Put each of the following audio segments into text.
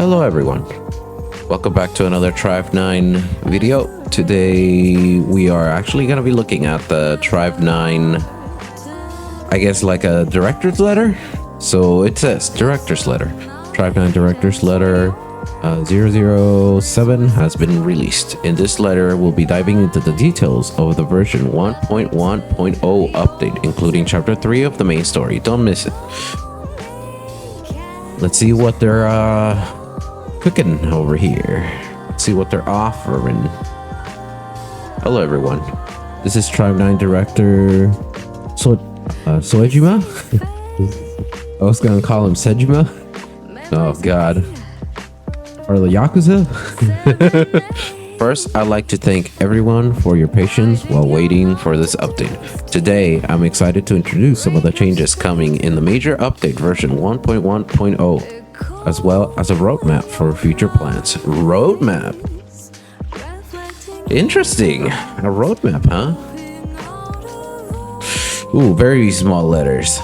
Hello everyone, welcome back to another Tribe 9 video. Today we are actually going to be looking at the Tribe 9, I guess like a director's letter. So it says director's letter. Tribe 9 director's letter 007 has been released. In this letter we'll be diving into the details of the version 1.1.0 update, including chapter 3 of the main story. Don't miss it. Let's see what they're cooking over here. Let's see what they're offering. Hello everyone, this is Tribe 9 director Soejima. I was gonna call him Sejima. Oh god. Or the Yakuza. First, I'd like to thank everyone for your patience while waiting for this update. Today, I'm excited to introduce some of the changes coming in the major update version 1.1.0, as well as a roadmap for future plans. Roadmap? Interesting. A roadmap, huh? Ooh, very small letters.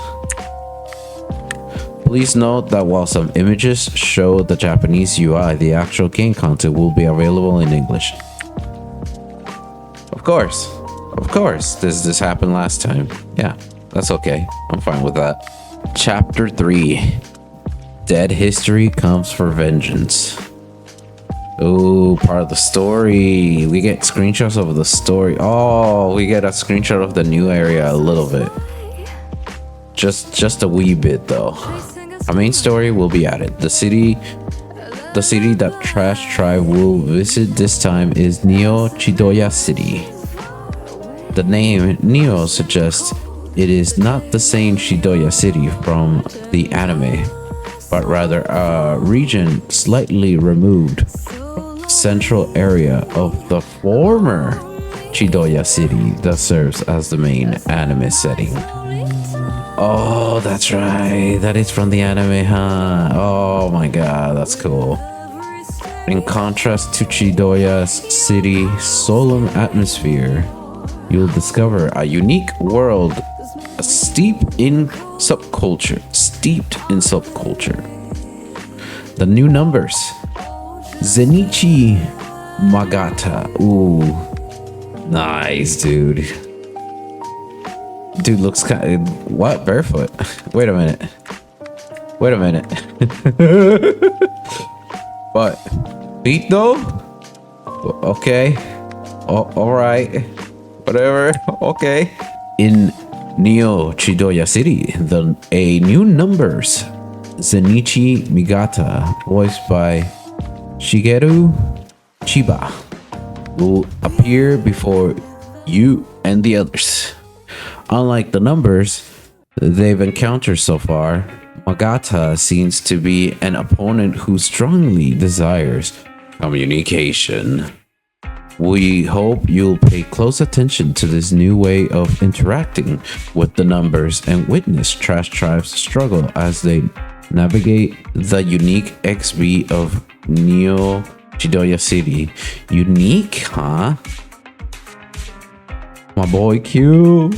Please note that while some images show the Japanese UI, the actual game content will be available in English. Of course. This happened last time. Yeah, that's okay. I'm fine with that. Chapter 3. Dead history comes for vengeance. Oh, part of the story. We get screenshots of the story. Oh, we get a screenshot of the new area a little bit. Just a wee bit though. A main story will be added. The city that Trash Tribe will visit this time is Neo Chidoya City. The name Neo suggests it is not the same Chidoya City from the anime, but rather a region slightly removed from the central area of the former Chidoya City that serves as the main anime setting. Oh, that's right. That is from the anime, huh? Oh my god, that's cool. In contrast to Chidoya's city's solemn atmosphere, you'll discover a unique world steeped in subculture. The new numbers. Zenichi Magata. Ooh. Nice, dude. Dude looks kind of... What? Barefoot? Wait a minute. What? Feet though? Okay. Oh, alright. Whatever. Okay. In Neo Chidoya City, a new numbers, Zenichi Migata, voiced by Shigeru Chiba, will appear before you and the others. Unlike the numbers they've encountered so far, Magata seems to be an opponent who strongly desires communication. We hope you'll pay close attention to this new way of interacting with the numbers and witness Trash Tribe's struggle as they navigate the unique XB of Neo Chidoya City. Unique, huh? My boy Q.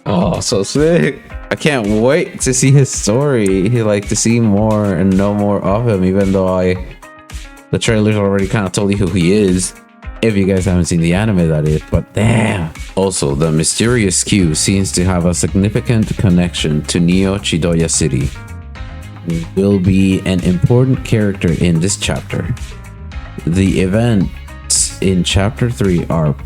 Oh, so sick. I can't wait to see his story. To see more and know more of him, even though the trailer's already kind of told you who he is. If you guys haven't seen the anime, that is, but damn. Also, the mysterious Q seems to have a significant connection to Neo Chidoya City. Will be an important character in this chapter. The events in chapter 3 are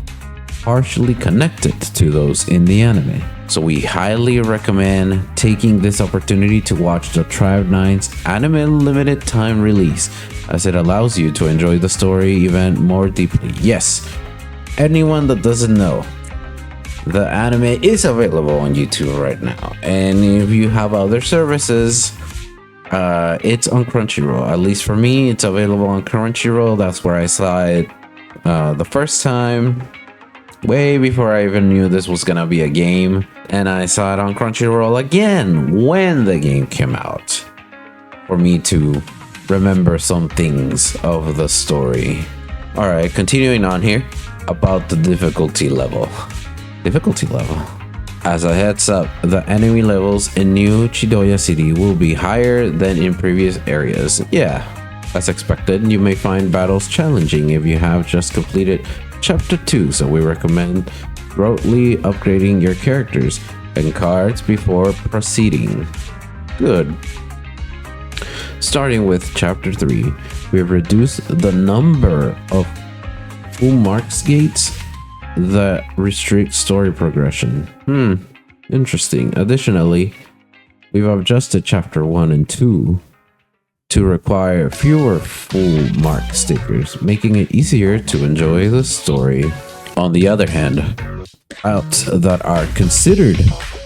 partially connected to those in the anime. So we highly recommend taking this opportunity to watch the Tribe 9's anime limited time release, as it allows you to enjoy the story event more deeply. Yes, anyone that doesn't know, the anime is available on YouTube right now, and if you have other services, it's on Crunchyroll. At least for me, it's available on Crunchyroll. That's where I saw it the first time, way before I even knew this was gonna be a game, and I saw it on Crunchyroll again when the game came out, for me to remember some things of the story. Alright, continuing on here about the difficulty level. As a heads up, the enemy levels in New Chidoya City will be higher than in previous areas. Yeah, as expected, you may find battles challenging if you have just completed Chapter 2, so we recommend thoroughly upgrading your characters and cards before proceeding. Good. Starting with Chapter 3, we have reduced the number of full marks gates that restrict story progression. Interesting. Additionally, we've adjusted Chapter 1 and 2 to require fewer full mark stickers, making it easier to enjoy the story. On the other hand, routes that are considered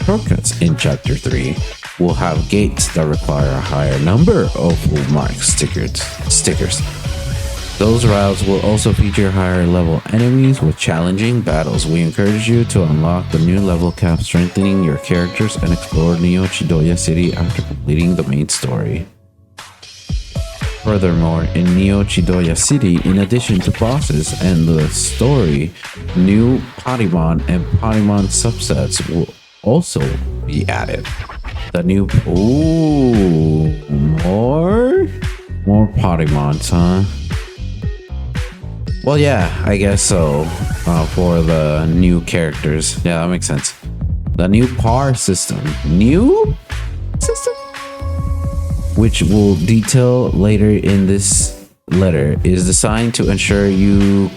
shortcuts in Chapter 3 will have gates that require a higher number of full mark stickers. Those routes will also feature higher level enemies with challenging battles. We encourage you to unlock the new level cap, strengthening your characters, and explore Neo Chidoya City after completing the main story. Furthermore, in Neo Chidoya City, in addition to bosses and the story, new Patimon and Patimon subsets will also be added. The new more Patimons, huh? Well, yeah, I guess so. For the new characters, yeah, that makes sense. The new PAR system, which we'll detail later in this letter, is designed to ensure you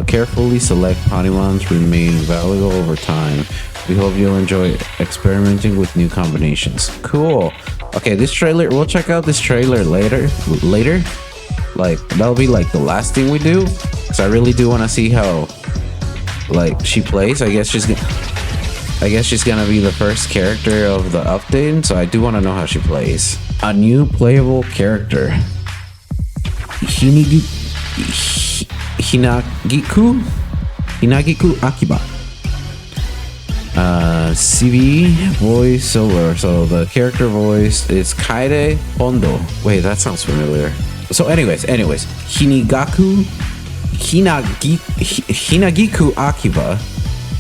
carefully select Patimons remain valuable over time. We hope you'll enjoy experimenting with new combinations. Cool. Okay, this trailer, we'll check out this trailer later. Like, that'll be like the last thing we do, because I really do want to see how, like, she plays. I guess she's gonna be the first character of the update, so I do want to know how she plays. A new playable character, Hinagiku Akiba. CV voiceover. So the character voice is Kaede Hondo. Wait, that sounds familiar. So anyways, Hinagiku Akiba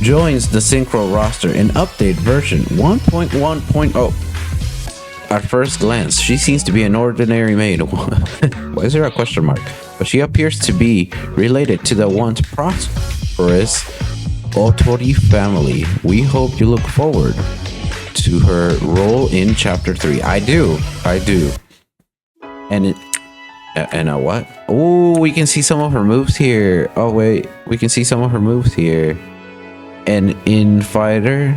joins the Synchro roster in update version 1.1.0. At first glance, she seems to be an ordinary maid. Why is there a question mark? But she appears to be related to the once prosperous Otori family. We hope you look forward to her role in Chapter 3. I do. And what? Oh, we can see some of her moves here. Oh wait, we can see some of her moves here. An infighter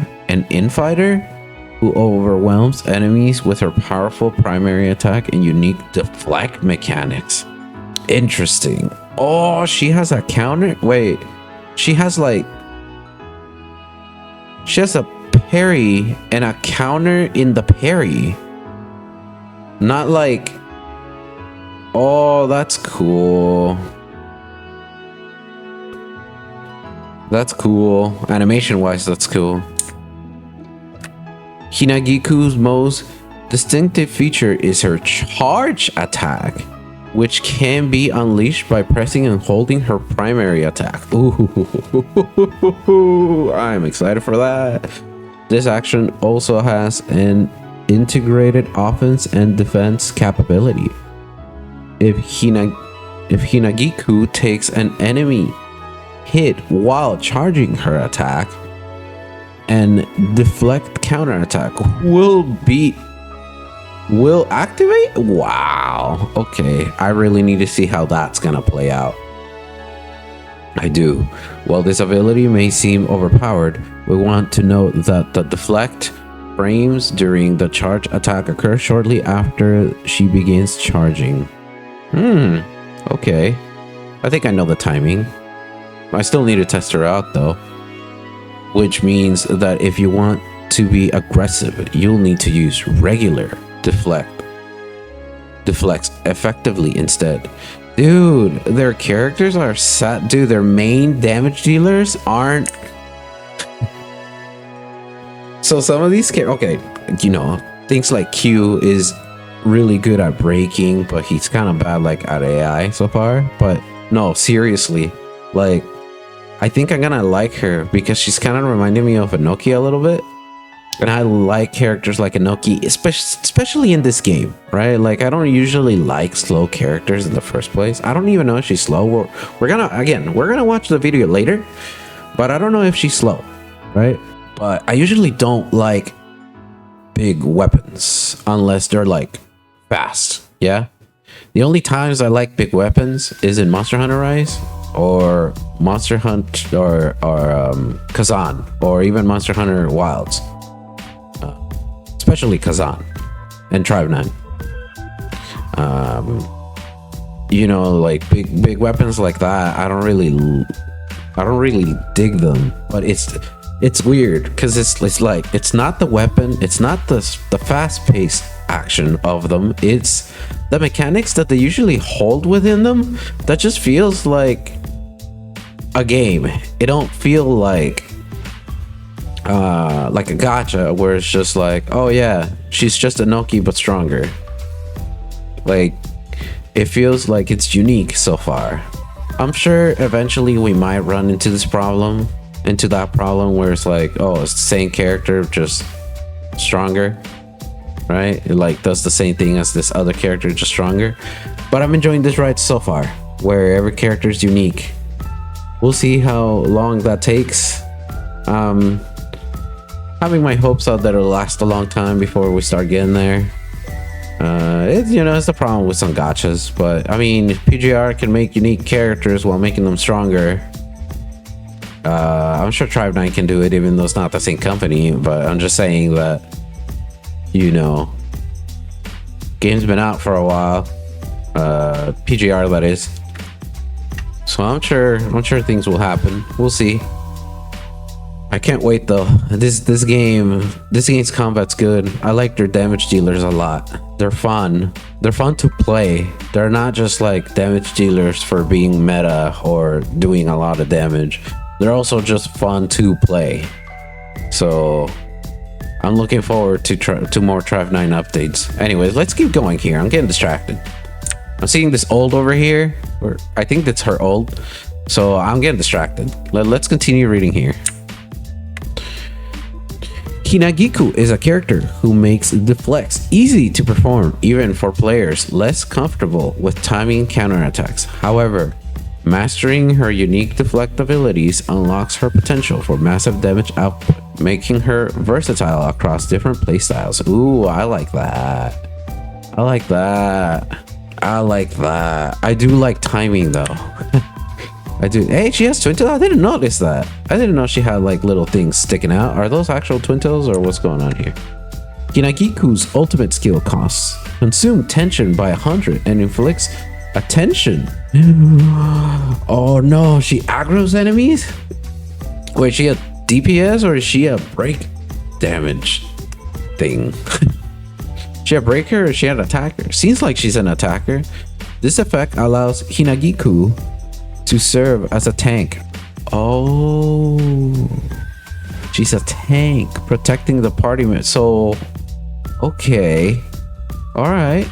who overwhelms enemies with her powerful primary attack and unique deflect mechanics. Interesting. Oh, she has a counter. Wait, she has a parry and a counter in the parry. Not like. Oh, that's cool. That's cool. Animation-wise, that's cool. Hinagiku's most distinctive feature is her charge attack, which can be unleashed by pressing and holding her primary attack. Ooh, I'm excited for that. This action also has an integrated offense and defense capability. If Hinagiku takes an enemy hit while charging her attack, and deflect counterattack will activate. Wow. Okay, I really need to see how that's gonna play out. I do. While this ability may seem overpowered, we want to note that the deflect frames during the charge attack occur shortly after she begins charging. Okay. I think I know the timing. I still need to test her out though. Which means that if you want to be aggressive, you'll need to use regular deflects effectively instead. Dude, their characters are set. Dude, their main damage dealers aren't. So some of these okay, things like Q is really good at breaking, but he's kind of bad like at AI so far. But no, seriously, like I think I'm gonna like her because she's kind of reminding me of Inoki a little bit. And I like characters like Inoki, especially in this game, right? Like, I don't usually like slow characters in the first place. I don't even know if she's slow. We're gonna watch the video later, but I don't know if she's slow, right? But I usually don't like big weapons unless they're like fast, yeah? The only times I like big weapons is in Monster Hunter Rise or Monster Hunt or Kazan or even Monster Hunter Wilds. Especially Kazan and Tribe 9. You know, like big weapons like that, I don't really dig them. But it's weird because it's like it's not the weapon, it's not the fast-paced action of them, it's the mechanics that they usually hold within them that just feels like a game. It don't feel like a gacha where it's just like, oh yeah, she's just a Noki but stronger. Like, it feels like it's unique so far. I'm sure eventually we might run into that problem where it's like, oh, it's the same character just stronger, right? It like does the same thing as this other character, just stronger. But I'm enjoying this ride so far where every character is unique. We'll see how long that takes. Having my hopes up that it'll last a long time before we start getting there. It's the problem with some gachas, but I mean, PGR can make unique characters while making them stronger. I'm sure Tribe 9 can do it, even though it's not the same company, but I'm just saying that, game's been out for a while. PGR, that is. So I'm sure things will happen. We'll see. I can't wait though. This game's combat's good. I like their damage dealers a lot. They're fun. They're fun to play. They're not just like damage dealers for being meta or doing a lot of damage. They're also just fun to play. So I'm looking forward to more Tribe 9 updates. Anyways, let's keep going here. I'm getting distracted. I'm seeing this old over here, or I think that's her old. So I'm getting distracted. Let's continue reading here. Hinagiku is a character who makes deflects easy to perform even for players less comfortable with timing counterattacks. However, mastering her unique deflect abilities unlocks her potential for massive damage output, making her versatile across different playstyles. Ooh, I like that. I like that. I do like timing though. I do. Hey, she has twin tails? I didn't notice that. I didn't know she had like little things sticking out. Are those actual twin tails or what's going on here? Hinagiku's ultimate skill costs consume tension by 100 and inflicts attention. Oh no, she aggroes enemies? Wait, is she a DPS or is she a break damage thing? She a breaker or is she an attacker? Seems like she's an attacker. This effect allows Hinagiku to serve as a tank. Oh, she's a tank protecting the party. So, okay, all right,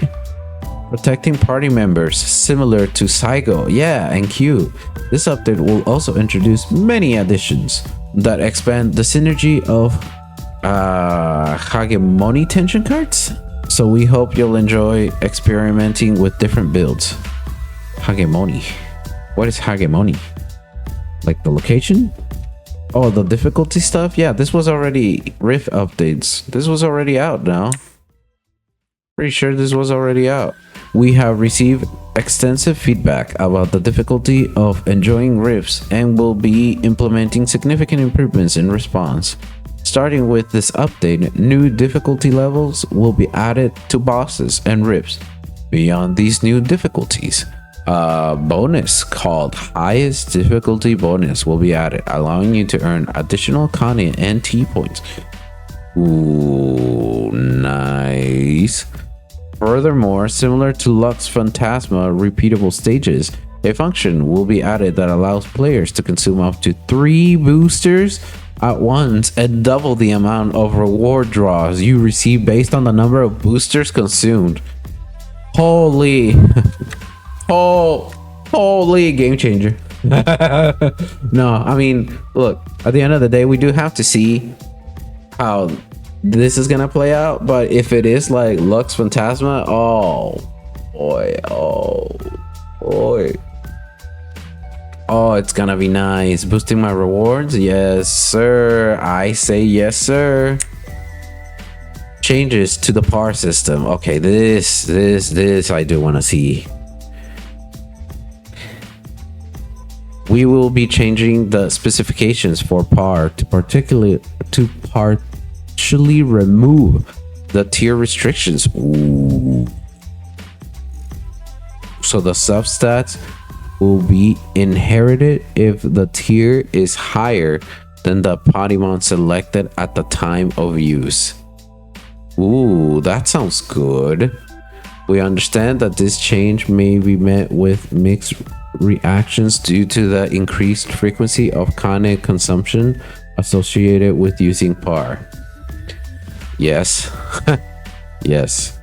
protecting party members similar to Saigo, yeah, and Q. This update will also introduce many additions that expand the synergy of Hagemoni tension cards. So we hope you'll enjoy experimenting with different builds. Hagemoni. What is Hagemoni? Like the location? Oh, the difficulty stuff? Yeah, this was already Rift updates. This was already out now. Pretty sure this was already out. We have received extensive feedback about the difficulty of enjoying Rifts and will be implementing significant improvements in response. Starting with this update, new difficulty levels will be added to bosses and Rifts. Beyond these new difficulties, a bonus called highest difficulty bonus will be added, allowing you to earn additional Kane and T points. Ooh, nice. Furthermore, similar to Lux Phantasma repeatable stages, a function will be added that allows players to consume up to 3 boosters at once and double the amount of reward draws you receive based on the number of boosters consumed. Holy holy game changer. No, I mean, look, at the end of the day, we do have to see how this is gonna play out. But if it is like Lux Phantasma, oh boy, oh boy. Oh, it's gonna be nice. Boosting my rewards? Yes, sir. I say yes, sir. Changes to the par system. Okay, this I do want to see. We will be changing the specifications for par to partially remove the tier restrictions. Ooh. So the substats will be inherited if the tier is higher than the Podimon selected at the time of use. Ooh, that sounds good. We understand that this change may be met with mixed reactions due to the increased frequency of Kane consumption associated with using par. Yes. Yes.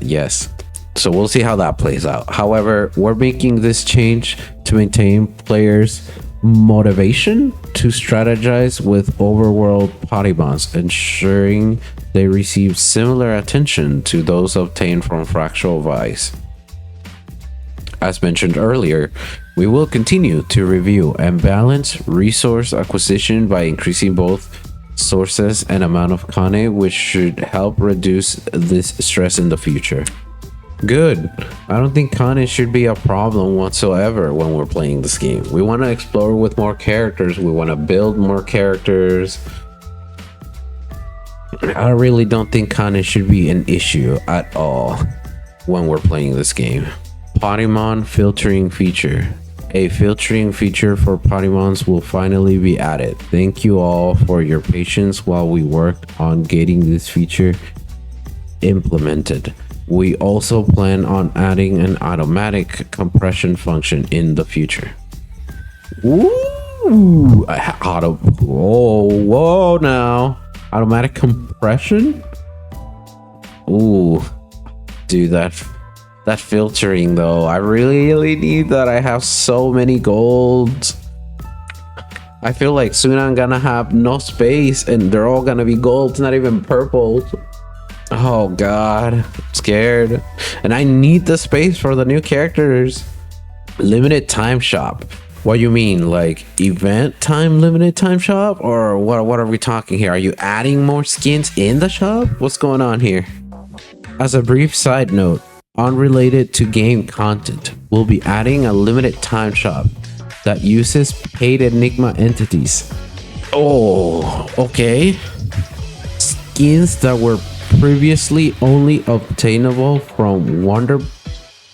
Yes. So we'll see how that plays out. However, we're making this change to maintain players' motivation to strategize with overworld Podimons, ensuring they receive similar attention to those obtained from Fractal Vice. As mentioned earlier, we will continue to review and balance resource acquisition by increasing both sources and amount of Kane, which should help reduce this stress in the future. Good. I don't think Kane should be a problem whatsoever when we're playing this game. We want to explore with more characters. We want to build more characters. I really don't think Kane should be an issue at all when we're playing this game. Podimon filtering feature. A filtering feature for Podimons will finally be added. Thank you all for your patience while we worked on getting this feature implemented. We also plan on adding an automatic compression function in the future. Ooh, whoa now. Automatic compression? Ooh, dude, that filtering though, I really need that. I have so many golds. I feel like soon I'm gonna have no space and they're all gonna be golds, not even purples. Oh god, I'm scared. And I need the space for the new characters. Limited time shop. What do you mean, like event time limited time shop? Or what are we talking here? Are you adding more skins in the shop? What's going on here? As a brief side note, unrelated to game content, we'll be adding a limited time shop that uses paid Enigma entities. Oh, okay. Skins that were previously only obtainable from wonder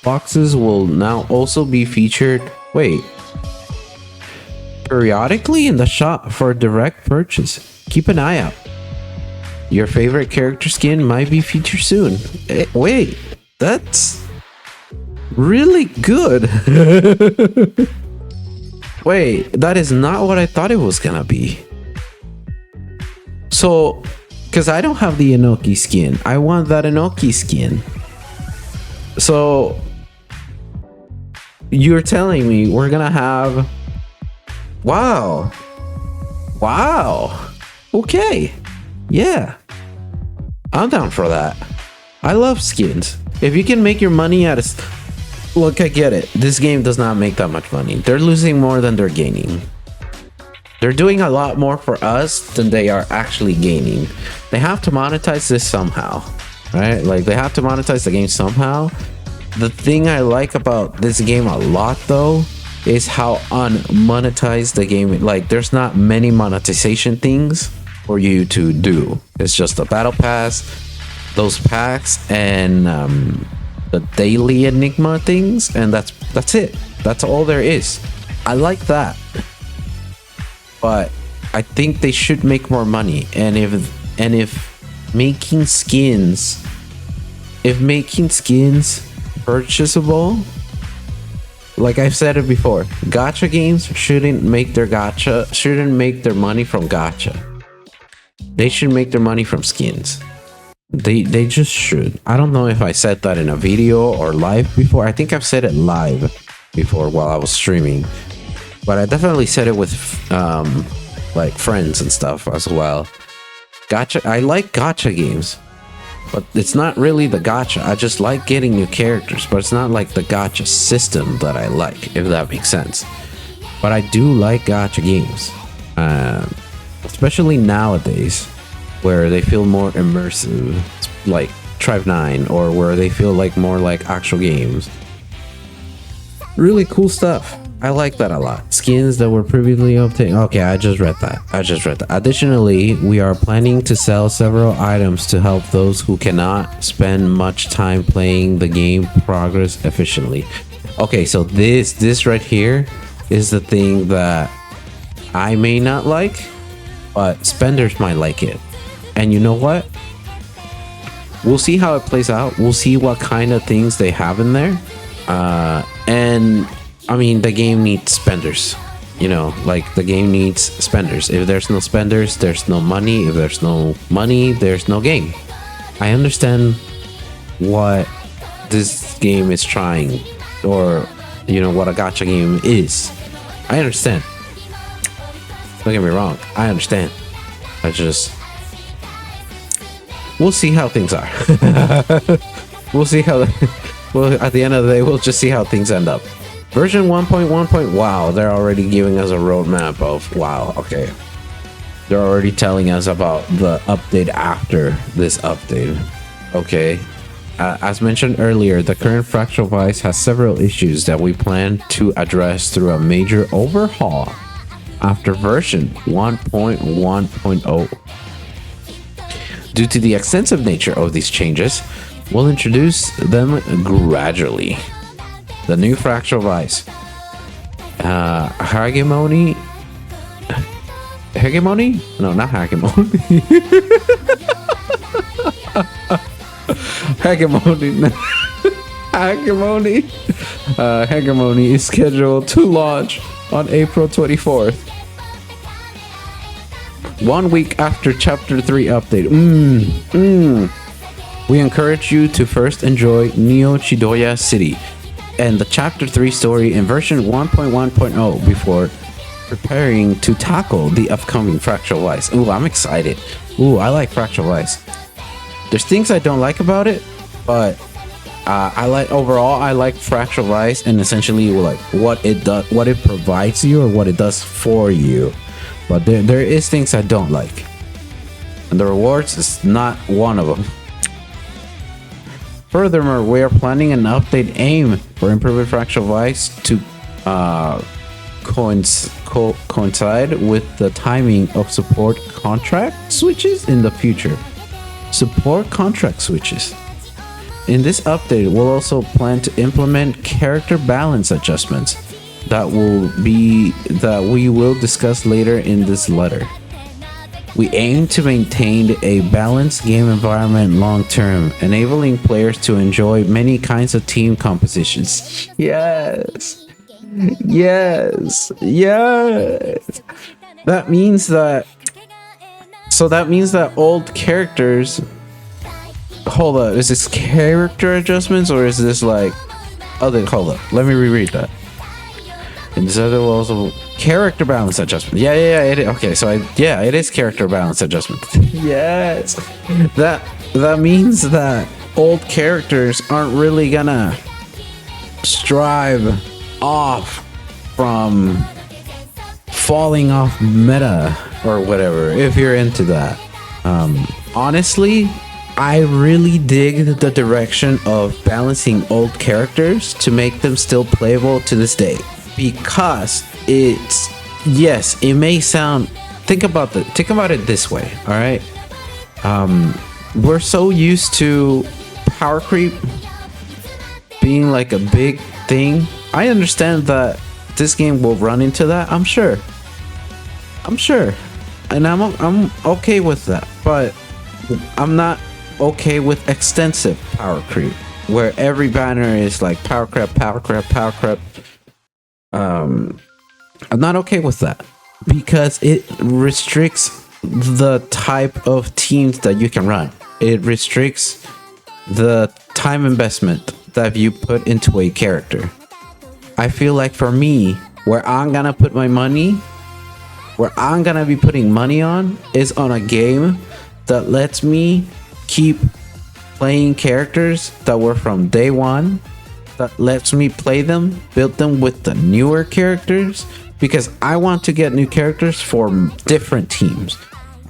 boxes will now also be featured periodically in the shop for direct purchase. Keep an eye out. Your favorite character skin might be featured soon. Wait, that's really good. Wait, that is not what I thought it was gonna be. So because I don't have the Inoki skin. I want that Inoki skin. So you're telling me we're gonna have... Wow. Okay. Yeah. I'm down for that. I love skins. If you can make your money out of... Look, I get it. This game does not make that much money. They're losing more than they're gaining. They're doing a lot more for us than they are actually gaining. They have to monetize this somehow, right? Like they have to monetize the game somehow. The thing I like about this game a lot though is how unmonetized the game is. Like there's not many monetization things for you to do. It's just the battle pass, those packs, and the daily Enigma things, and that's it. That's all there is. I like that. But I think they should make more money, and if making skins purchasable, like I've said it before, gacha games shouldn't make their money from gacha. They should make their money from skins. They just should. I don't know if I said that in a video or live before. I think I've said it live before while I was streaming. but I definitely said it with like friends and stuff as well. Gacha, I like gacha games, but it's not really the gacha. I just like getting new characters, but it's not like the gacha system that I like, if that makes sense. But I do like gacha games, especially nowadays, where they feel more immersive, like Tribe 9, or where they feel like more like actual games. Really cool stuff. I like that a lot. Skins that were previously obtained. Okay, I just read that. Additionally, we are planning to sell several items to help those who cannot spend much time playing the game progress efficiently. Okay, so this right here is the thing that I may not like, but spenders might like it. And you know what? We'll see how it plays out. We'll see what kind of things they have in there. And I mean, the game needs spenders, you know, like the game needs spenders. If there's no spenders, there's no money. If there's no money, there's no game. I understand what this game is trying, or, you know, what a gacha game is. I understand. Don't get me wrong. I understand. I just, we'll see how things are. We'll see how, well, at the end of the day, we'll just see how things end up. Version 1.1. Wow, they're already giving us a roadmap of, wow, okay. They're already telling us about the update after this update. Okay. As mentioned earlier, the current Fractal Vice has several issues that we plan to address through a major overhaul after version 1.1.0. Due to the extensive nature of these changes, we'll introduce them gradually. The new Fractal Vice. Hegemony? Hegemony? No, not Hegemony. Hegemony. Hegemony. Hegemony is scheduled to launch on April 24th. 1 week after Chapter 3 update. We encourage you to first enjoy Neo Chidoya City and the Chapter 3 story in version 1.1.0 before preparing to tackle the upcoming Fractal Vice. Ooh, I'm excited. Ooh, I like Fractal Vice. There's things I don't like about it, but I like Fractal Vice and essentially like what it does, what it provides you, or what it does for you. But there is things I don't like, and the rewards is not one of them. Furthermore, we are planning an update aim for improving Fractal Vice to coincide with the timing of support contract switches in the future. Support contract switches. In this update, we'll also plan to implement character balance adjustments that we will discuss later in this letter. We aim to maintain a balanced game environment long term, enabling players to enjoy many kinds of team compositions. Yes. Yes. Yes. That means that old characters, hold up, is this character adjustments or is this like other, hold up, let me reread that. And this other also character balance adjustment. Yeah, it is. Okay, so it is character balance adjustment. Yes. That means that old characters aren't really gonna strive off from falling off meta or whatever, if you're into that. Honestly, I really dig the direction of balancing old characters to make them still playable to this day. Because it's, yes, it may sound, think about it this way, all right? We're so used to power creep being like a big thing. I understand that this game will run into that, I'm sure, and I'm okay with that, but I'm not okay with extensive power creep where every banner is like power creep. I'm not okay with that because it restricts the type of teams that you can run. It restricts the time investment that you put into a character. I feel like for me, Where I'm gonna put my money, where I'm gonna be putting money on, is on a game that lets me keep playing characters that were from day one, that lets me play them, build them with the newer characters, because I want to get new characters for different teams.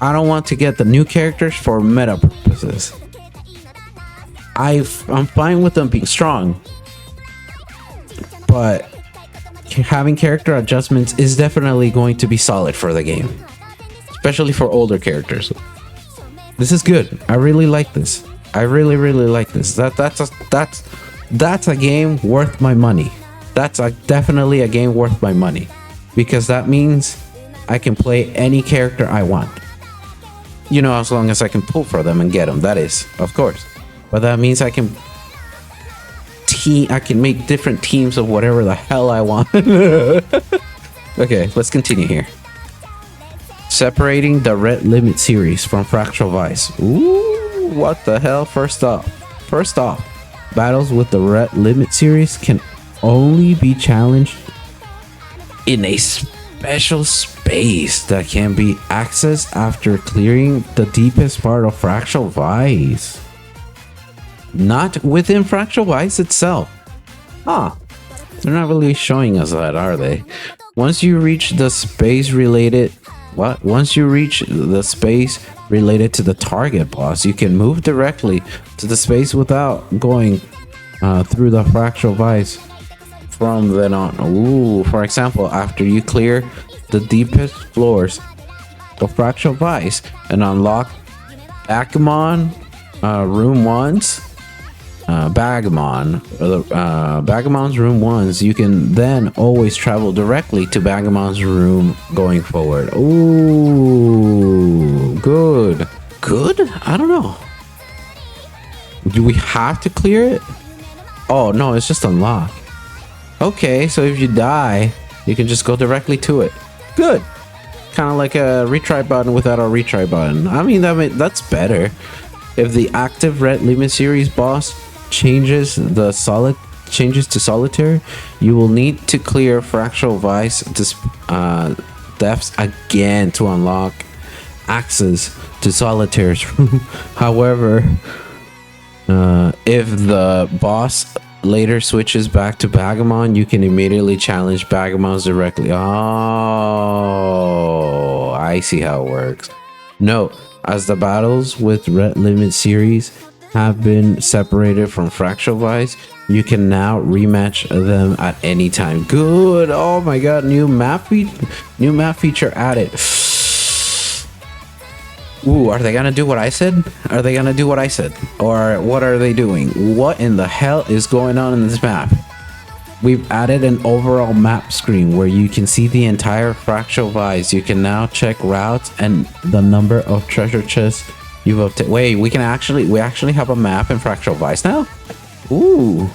I don't want to get the new characters for meta purposes. I'm fine with them being strong, but having character adjustments is definitely going to be solid for the game, especially for older characters. This is good. I really like this. I really like this. That's a game worth my money. That's definitely a game worth my money, because that means I can play any character I want. You know, as long as I can pull for them and get them, that is, of course. But that means I can make different teams of whatever the hell I want. Okay, let's continue here. Separating the Red Limit series from Fractal Vice. Ooh, what the hell? First off, battles with the Red Limit series can only be challenged in a special space that can be accessed after clearing the deepest part of Fractal Vice. Not within Fractal Vice itself. They're not really showing us that, are they? Once you reach the space related to the target boss, you can move directly to the space without going through the Fractal Vice from then on. Ooh, for example, after you clear the deepest floors of Fractal Vice and unlock Bagamon Room 1's Bagamon's Room 1's, you can then always travel directly to Bagamon's room going forward. Ooh, good. I don't know. Do we have to clear it? Oh no, it's just unlocked. Okay, so if you die, you can just go directly to it. Good. Kind of like a retry button without a retry button. I mean, that's better. If the active Red Limit series boss changes to solitaire, you will need to clear Fractal Vice depths again to unlock access to Solitaire's room. However, if the boss later switches back to Bagamon, you can immediately challenge Bagamons directly. Oh, I see how it works. Note, as the battles with Red Limit series have been separated from Fractal Vice, you can now rematch them at any time. Good. Oh my god, new map feature added. Ooh, are they gonna do what I said? Or what are they doing? What in the hell is going on in this map? We've added an overall map screen where you can see the entire Fractal Vice. You can now check routes and the number of treasure chests you've obtained. Wait, we actually have a map in Fractal Vice now? Ooh,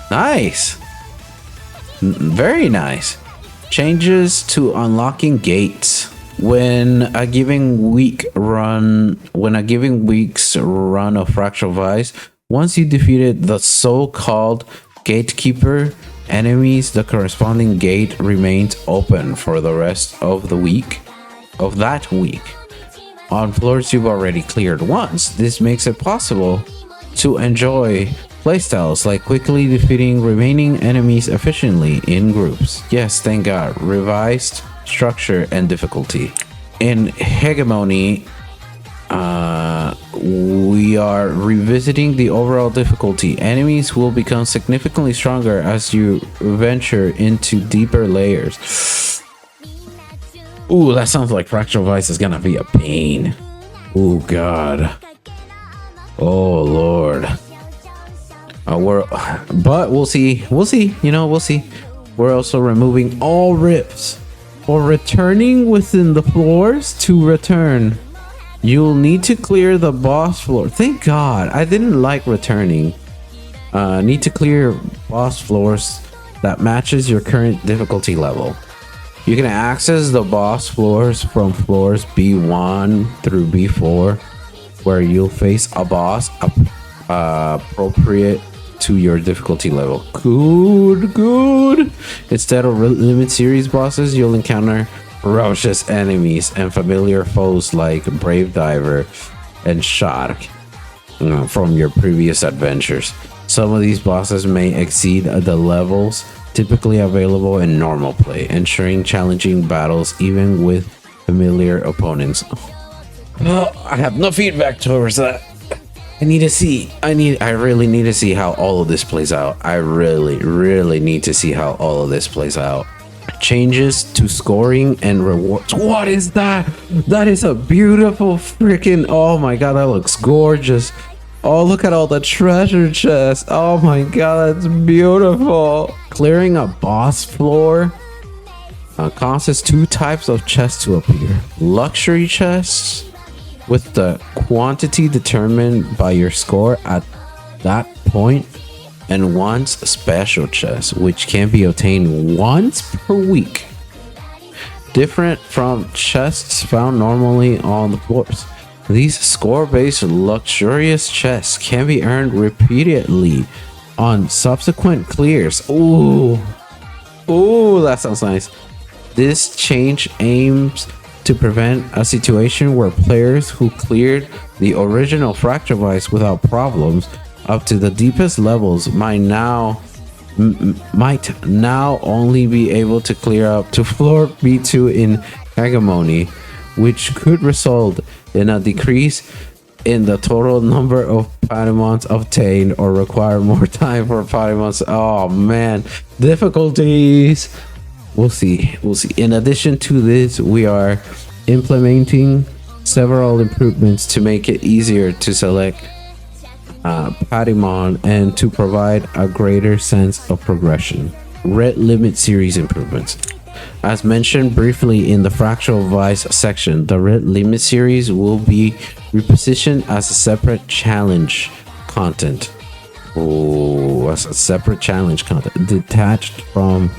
nice. Very nice. Changes to unlocking gates. When a given week's run of Fractal Vice, once you defeated the so-called gatekeeper enemies, the corresponding gate remains open for the rest of that week. On floors you've already cleared once, this makes it possible to enjoy playstyles like quickly defeating remaining enemies efficiently in groups. Yes, thank God. Revised structure and difficulty. In Hegemony, we are revisiting the overall difficulty. Enemies will become significantly stronger as you venture into deeper layers. Ooh, that sounds like Fractal Vice is gonna be a pain. Oh god. Oh lord. But we'll see. We'll see. We're also removing all rifts or returning within the floors. To return, you'll need to clear the boss floor. Thank god. I didn't like returning. Need to clear boss floors that matches your current difficulty level. You can access the boss floors from floors B1 through B4, where you'll face a boss appropriate to your difficulty level. Good. Instead of limit series bosses, you'll encounter ferocious enemies and familiar foes like Brave Diver and Shark from your previous adventures. Some of these bosses may exceed the levels typically available in normal play, ensuring challenging battles even with familiar opponents. Oh, I have no feedback towards that. I really need to see how all of this plays out. I really need to see how all of this plays out. Changes to scoring and rewards. What is that? That is a beautiful freaking, oh my god, that looks gorgeous. Oh, look at all the treasure chests. Oh my god, that's beautiful. Clearing a boss floor causes two types of chests to appear. Luxury chests with the quantity determined by your score at that point, and one's special chest, which can be obtained once per week. Different from chests found normally on the floors. These score-based luxurious chests can be earned repeatedly on subsequent clears. Ooh, that sounds nice. This change aims to prevent a situation where players who cleared the original Fracture Vice without problems up to the deepest levels might now only be able to clear up to floor B2 in Hegemony, which could result in a decrease in the total number of Patimons obtained or require more time for Patimons. Oh man, difficulties. We'll see. In addition to this, we are implementing several improvements to make it easier to select Patimon and to provide a greater sense of progression. Red Limit series improvements. As mentioned briefly in the Fractal Vice section, the Red Limit series will be repositioned as a separate challenge content. Oh, as a separate challenge content detached from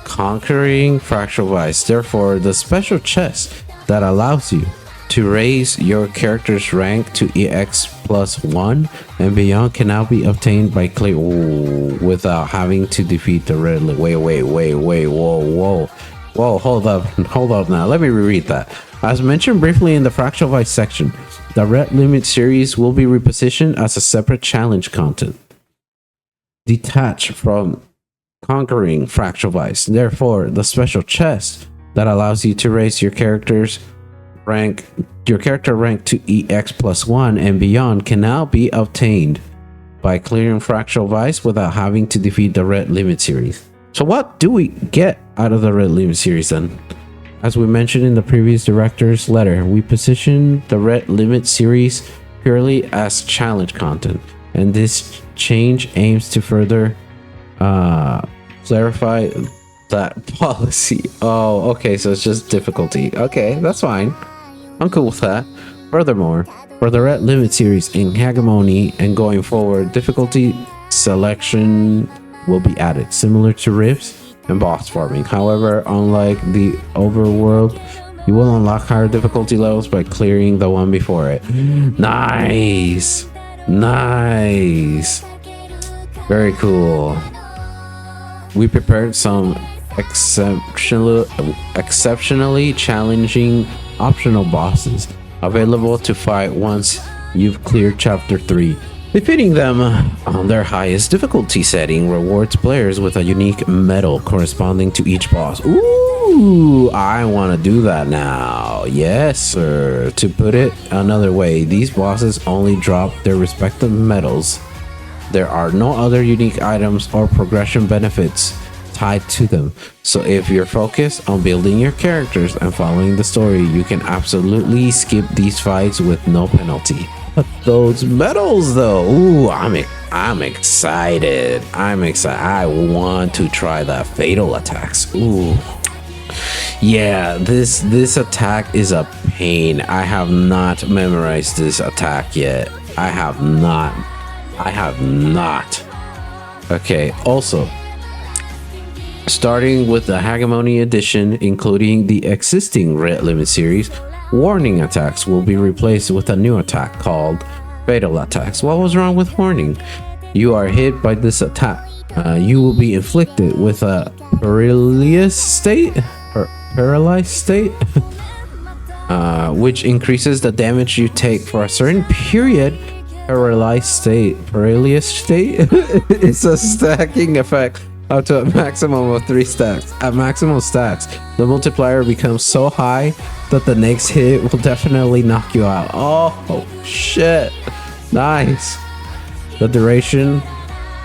Conquering Fractal Vice. Therefore, the special chest that allows you to raise your character's rank to EX +1 and beyond can now be obtained by clear without having to defeat the red. Wait, whoa, hold up now. Let me reread that. As mentioned briefly in the Fractal Vice section, the Red Limit series will be repositioned as a separate challenge content detached from Conquering Fractal Vice. Therefore, the special chest that allows you to raise your character rank to EX +1 and beyond can now be obtained by clearing Fractal Vice without having to defeat the Red Limit series. So what do we get out of the Red Limit series then? As we mentioned in the previous director's letter, we positioned the Red Limit series purely as challenge content, and this change aims to further clarify that policy. Oh, okay, so it's just difficulty. Okay, that's fine. I'm cool with that. Furthermore, for the Red Limit series in Hegemony and going forward, difficulty selection will be added, similar to rifts and boss farming. However, unlike the overworld, you will unlock higher difficulty levels by clearing the one before it. Nice. Very cool. We prepared some exceptionally challenging optional bosses available to fight once you've cleared chapter 3. Defeating them on their highest difficulty setting rewards players with a unique medal corresponding to each boss. Ooh, I want to do that now. Yes, sir. To put it another way, these bosses only drop their respective medals. There are no other unique items or progression benefits tied to them. So if you're focused on building your characters and following the story, you can absolutely skip these fights with no penalty. But those medals though, ooh, I'm excited. I want to try that fatal attacks. Ooh. Yeah, this attack is a pain. I have not memorized this attack yet. I have not. Okay, also, starting with the Hegemony edition, including the existing Red Limit series, warning attacks will be replaced with a new attack called fatal attacks. What was wrong with warning? you are hit by this attack, you will be inflicted with a paralyzed state, which increases the damage you take for a certain period. Paralyzed state it's a stacking effect up to a maximum of 3 stacks. At maximum stacks, the multiplier becomes so high that the next hit will definitely knock you out. Oh shit, nice. The duration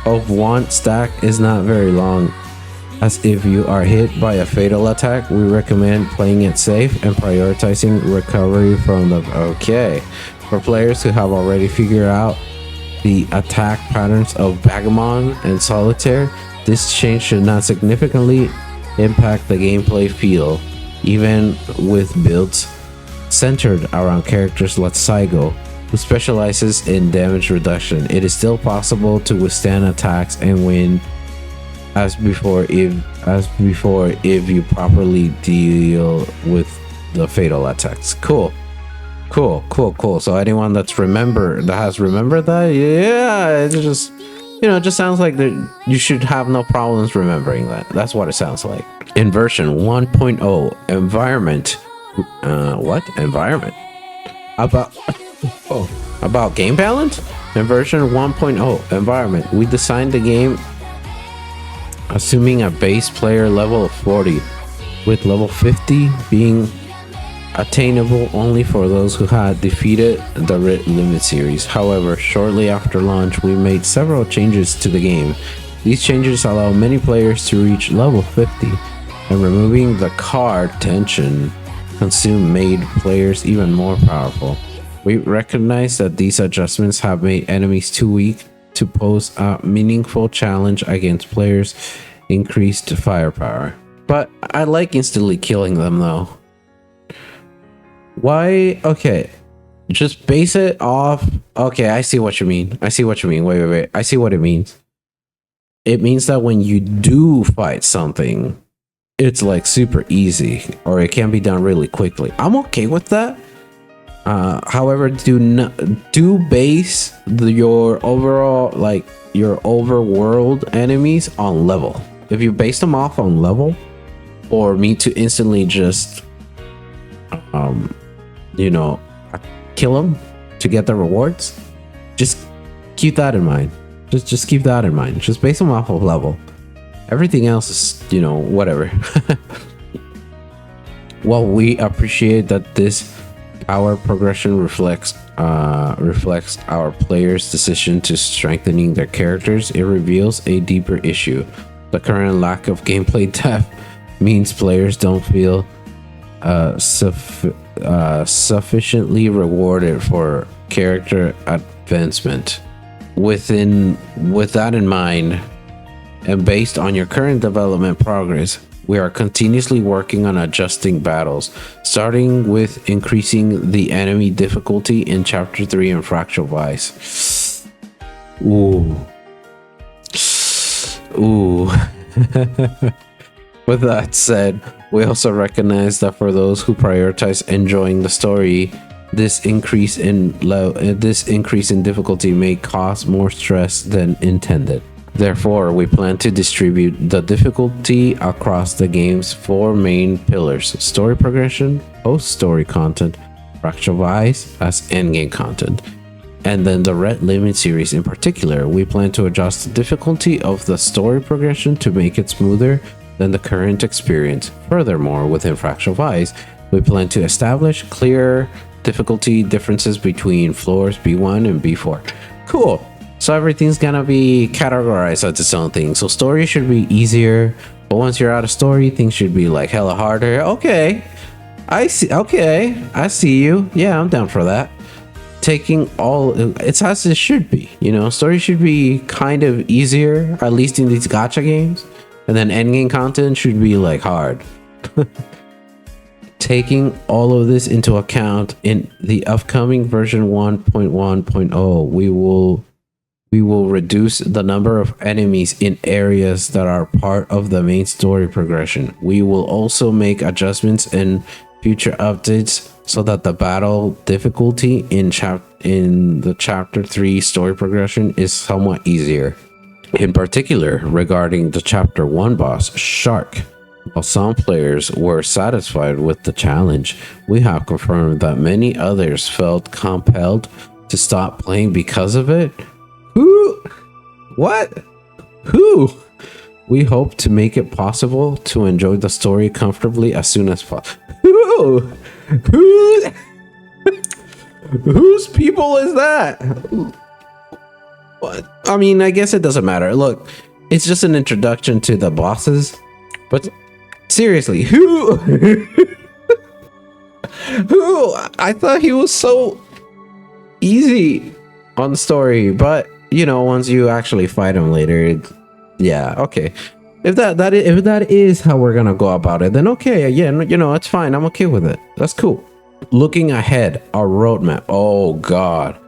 of one stack is not very long, as if you are hit by a fatal attack, we recommend playing it safe and prioritizing recovery from the... Okay, for players who have already figured out the attack patterns of Bagamon and Solitaire, this change should not significantly impact the gameplay feel, even with builds centered around characters like Saigo, who specializes in damage reduction. It is still possible to withstand attacks and win as before if you properly deal with the fatal attacks. Cool. So anyone that has remembered that, yeah, it just, it just sounds like you should have no problems remembering that. That's what it sounds like. In version 1.0 environment, what environment? About game balance? In version 1.0 environment, we designed the game assuming a base player level of 40, with level 50 being attainable only for those who had defeated the Red Limit series. However, shortly after launch, we made several changes to the game. These changes allow many players to reach level 50, and removing the card tension consume made players even more powerful. We recognize that these adjustments have made enemies too weak to pose a meaningful challenge against players' increased firepower. But I like instantly killing them though. Why? Okay, just base it off. Okay, I see what you mean. Wait. I see what it means. It means that when you do fight something, it's like super easy, or it can be done really quickly. I'm okay with that. However, do base your overworld enemies on level. If you base them off on level, or me to instantly just kill them to get the rewards, just keep that in mind. Just keep that in mind. Just base them off of level. Everything else is, whatever. While we appreciate that this power progression reflects our players' decision to strengthening their characters, it reveals a deeper issue. The current lack of gameplay depth means players don't feel sufficiently rewarded for character advancement. With that in mind, and based on your current development progress, we are continuously working on adjusting battles, starting with increasing the enemy difficulty in Chapter 3 in Fractal Vice. Ooh. With that said, we also recognize that for those who prioritize enjoying the story, this increase in difficulty may cause more stress than intended. Therefore, we plan to distribute the difficulty across the game's 4 main pillars: story progression, post-story content, Fractal Vice as endgame content, and then the Red Limit series in particular. We plan to adjust the difficulty of the story progression to make it smoother than the current experience. Furthermore, within Fractal Vice, we plan to establish clear difficulty differences between floors B1 and B4. Cool. So everything's gonna be categorized as its own thing. So story should be easier, but once you're out of story, things should be like hella harder. Okay, I see. Okay, I see you. Yeah, I'm down for that. Taking all, it's as it should be. Story should be kind of easier, at least in these gacha games, and then endgame content should be like hard. Taking all of this into account, in the upcoming version 1.1.0, we will reduce the number of enemies in areas that are part of the main story progression. We will also make adjustments in future updates so that the battle difficulty in the chapter 3 story progression is somewhat easier. In particular, regarding the chapter 1 boss, Shark. While some players were satisfied with the challenge, we have confirmed that many others felt compelled to stop playing because of it. Who? What? Who? We hope to make it possible to enjoy the story comfortably as soon as possible. Who? Who? Whose people is that? What? I mean, I guess it doesn't matter. Look, it's just an introduction to the bosses. But seriously, who? Who? I thought he was so easy on the story, but you know, once you actually fight him later, yeah, okay. If that is how we're gonna go about it, then okay, yeah, you know, it's fine. I'm okay with it. That's cool. Looking ahead, our roadmap. Oh God,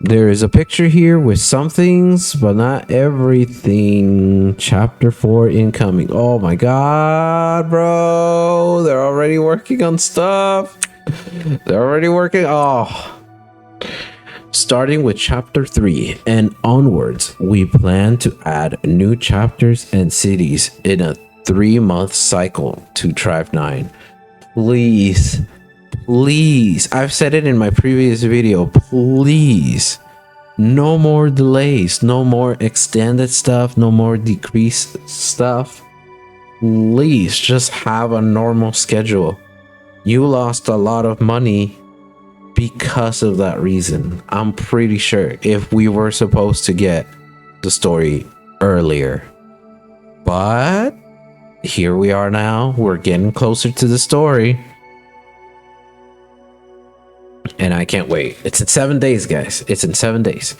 there is a picture here with some things, but not everything. Chapter 4 incoming. Oh my God, bro, they're already working on stuff. They're already working. Oh. Starting with chapter 3 and onwards, we plan to add new chapters and cities in a 3-month cycle to Tribe 9. Please, please, I've said it in my previous video, please, no more delays, no more extended stuff, no more decreased stuff. Please just have a normal schedule. You lost a lot of money because of that reason. I'm pretty sure if we were supposed to get the story earlier, but here we are now. We're getting closer to the story, and I can't wait. It's in 7 days, guys. It's in 7 days.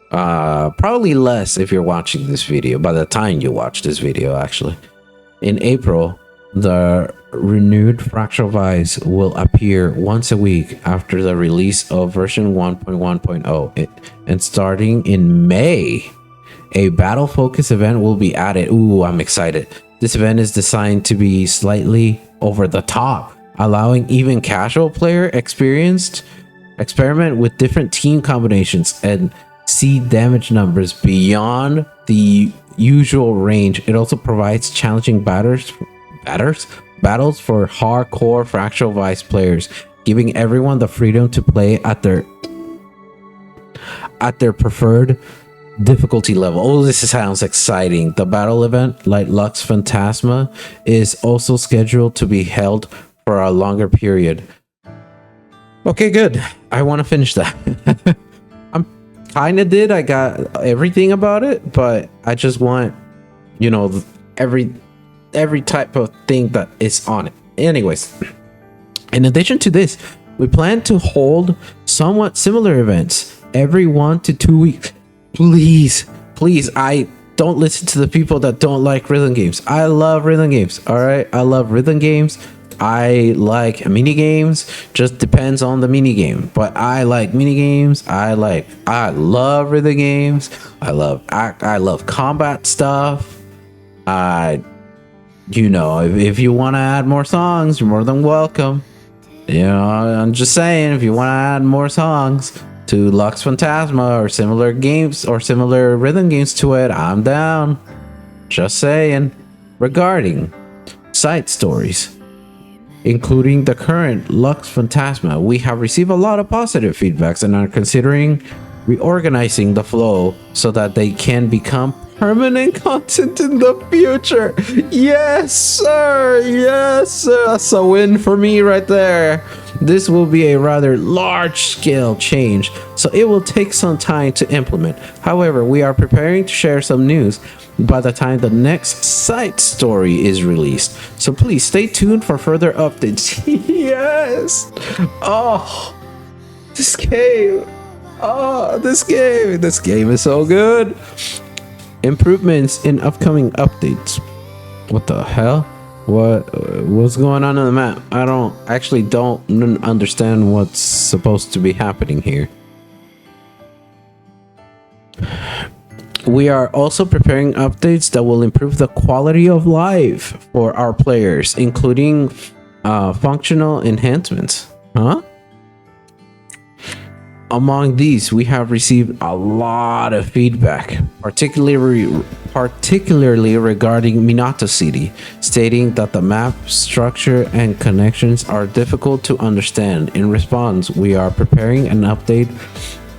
Probably less if you're watching this video. By the time you watch this video, actually, in April, the renewed Fractal Vice will appear once a week after the release of version 1.1.0. And starting in May, a battle focus event will be added. Ooh, I'm excited. This event is designed to be slightly over the top, allowing even casual player experiment with different team combinations and see damage numbers beyond the usual range. It also provides challenging battles for hardcore Fractal Vice players, giving everyone the freedom to play at their preferred difficulty level. Oh, this sounds exciting. The battle event, like Lux Phantasma, is also scheduled to be held for a longer period. Okay, good. I want to finish that. I'm kind of did. I got everything about it, but I just want, you know, every type of thing that is on it. Anyways, in addition to this, we plan to hold somewhat similar events every 1 to 2 weeks. Please, I don't listen to the people that don't like rhythm games. I love rhythm games. All right, I love rhythm games. I like mini games. Just depends on the mini game, but I like mini games. I love rhythm games. I love combat stuff. You know, if you want to add more songs, you're more than welcome. You know, I'm just saying, if you want to add more songs to Lux Phantasma or similar games or similar rhythm games to it, I'm down. Just saying. Regarding side stories, including the current Lux Phantasma, we have received a lot of positive feedbacks and are considering reorganizing the flow so that they can become permanent content in the future. Yes, sir. Yes, sir. That's a win for me right there. This will be a rather large-scale change, so it will take some time to implement. However, we are preparing to share some news by the time the next side story is released. So please stay tuned for further updates. Yes. Oh, this game. Oh, this game is so good. Improvements in upcoming updates. What the hell? What's going on the map? I don't understand what's supposed to be happening here. We are also preparing updates that will improve the quality of life for our players, including functional enhancements. Huh? Among these, we have received a lot of feedback, particularly regarding Minato City, stating that the map structure and connections are difficult to understand. In response, we are preparing an update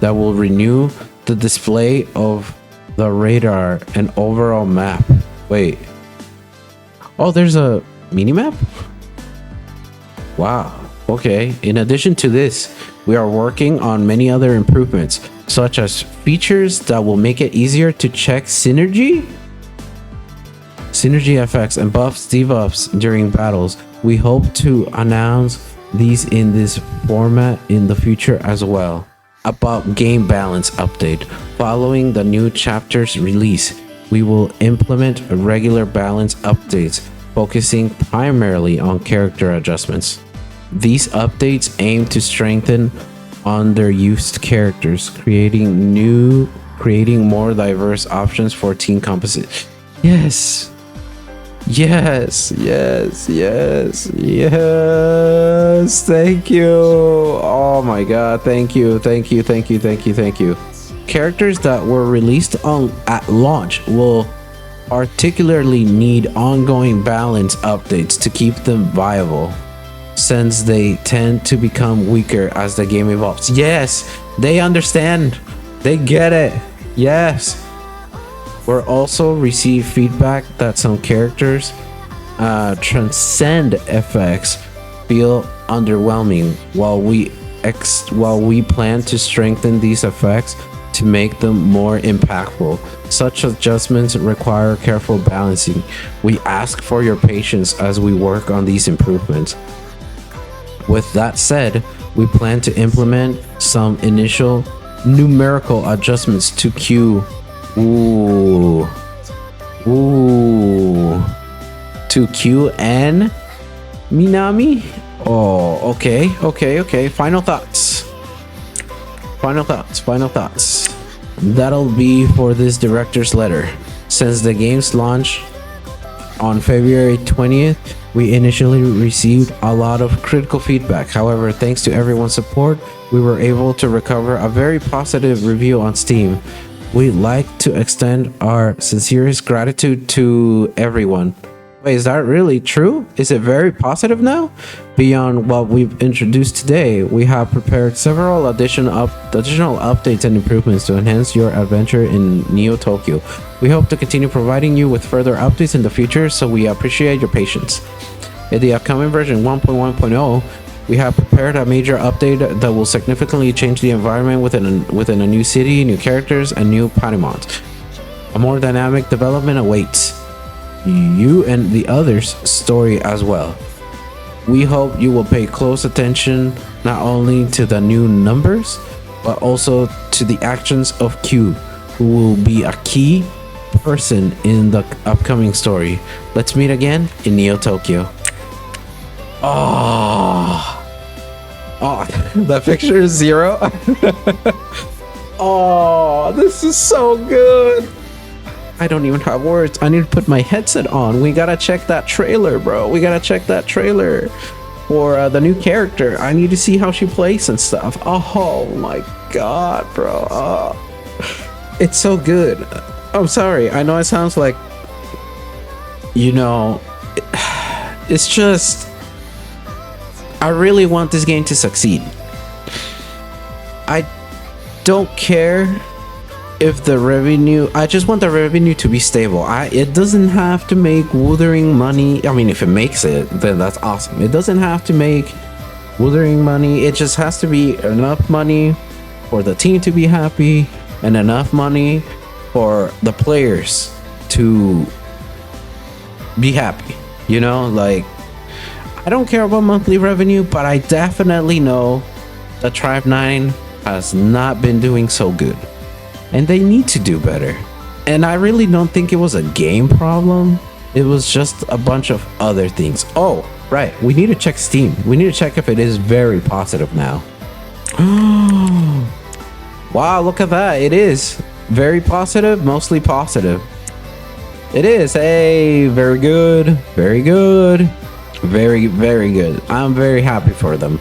that will renew the display of the radar and overall map. Wait. Oh, there's a mini-map? Wow. Okay. In addition to this, we are working on many other improvements, such as features that will make it easier to check synergy effects and buffs, debuffs during battles. We hope to announce these in this format in the future as well. About game balance update. Following the new chapter's release, we will implement regular balance updates, focusing primarily on character adjustments. These updates aim to strengthen underused characters, creating more diverse options for team composition. Yes. Yes. Thank you. Oh my god. Thank you. Characters that were released at launch will particularly need ongoing balance updates to keep them viable, since they tend to become weaker as the game evolves. Yes, they understand. They get it. Yes. We're also receive feedback that some characters transcend effects feel underwhelming. While we plan to strengthen these effects to make them more impactful, such adjustments require careful balancing. We ask for your patience as we work on these improvements. With that said, we plan to implement some initial numerical adjustments to Q. To Q and Minami. Oh, okay. Final thoughts. That'll be for this director's letter. Since the game's launch on February 20th, we initially received a lot of critical feedback. However, thanks to everyone's support, we were able to recover a very positive review on Steam. We'd like to extend our sincerest gratitude to everyone. Wait, is that really true? Is it very positive now? Beyond what we've introduced today, we have prepared several additional updates and improvements to enhance your adventure in Neo Tokyo. We hope to continue providing you with further updates in the future, so we appreciate your patience. In the upcoming version 1.1.0, we have prepared a major update that will significantly change the environment within a new city, new characters, and new Paramount. A more dynamic development awaits you and the others' story as well. We hope you will pay close attention not only to the new numbers, but also to the actions of Q, who will be a key person in the upcoming story. Let's meet again in Neo Tokyo. Oh, that picture is 0. Oh, this is so good. I don't even have words. I need to put my headset on. We gotta check that trailer, bro. We gotta check that trailer for the new character. I need to see how she plays and stuff. Oh my god, bro. Oh, it's so good. I'm sorry. I know it sounds like, it's just, I really want this game to succeed. I don't care if the revenue, I just want the revenue to be stable. It doesn't have to make withering money. I mean, if it makes it, then that's awesome. It doesn't have to make withering money. It just has to be enough money for the team to be happy and enough money for the players to be happy. Like, I don't care about monthly revenue, but I definitely know that Tribe 9 has not been doing so good, and they need to do better. And I really don't think it was a game problem. It was just a bunch of other things. Oh, right. We need to check Steam. We need to check if it is very positive now. Wow, look at that. It is very positive, mostly positive. It is. Hey, very good. Very good. Very, very good. I'm very happy for them.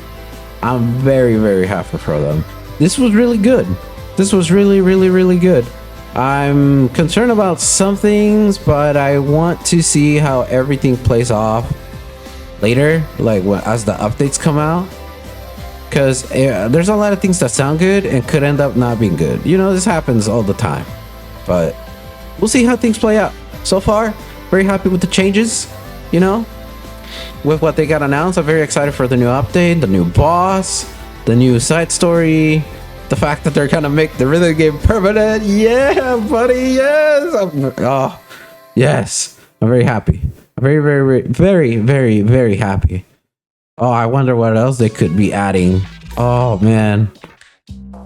I'm very, very happy for them. This was really good. This was really, really, really good. I'm concerned about some things, but I want to see how everything plays off later, like as the updates come out. Because there's a lot of things that sound good and could end up not being good. You know, this happens all the time. But we'll see how things play out. So far, very happy with the changes, you know, with what they got announced. I'm very excited for the new update, the new boss, the new side story, the fact that they're gonna make the rhythm game permanent. Yeah, buddy, yes. Oh, yes. I'm very happy. I'm very, very, very, very, very happy. Oh, I wonder what else they could be adding. Oh, man.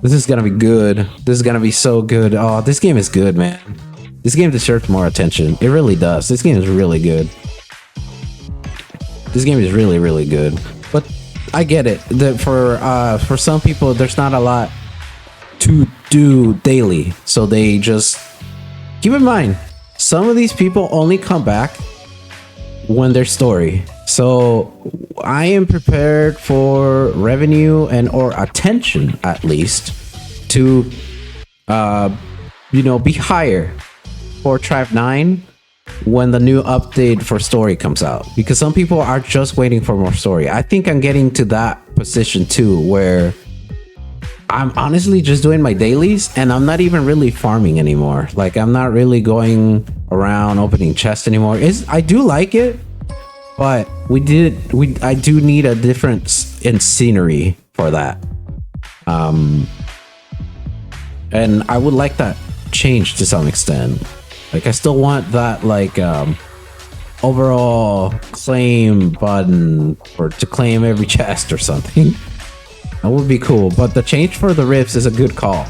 This is gonna be good. This is gonna be so good. Oh, this game is good, man. This game deserves more attention. It really does. This game is really good. This game is really, really good. But I get it. That for some people, there's not a lot to do daily. So they just... Keep in mind, some of these people only come back when there's story. So I am prepared for revenue and or attention, at least, to you know, be higher for Tribe 9 when the new update for story comes out, because some people are just waiting for more story. I think I'm getting to that position too, where I'm honestly just doing my dailies and I'm not even really farming anymore. Like, I'm not really going around opening chests anymore. I do like it, but I do need a difference in scenery for that. And I would like that change to some extent. Like, I still want that, like, overall claim button or to claim every chest or something. That would be cool. But the change for the rifts is a good call.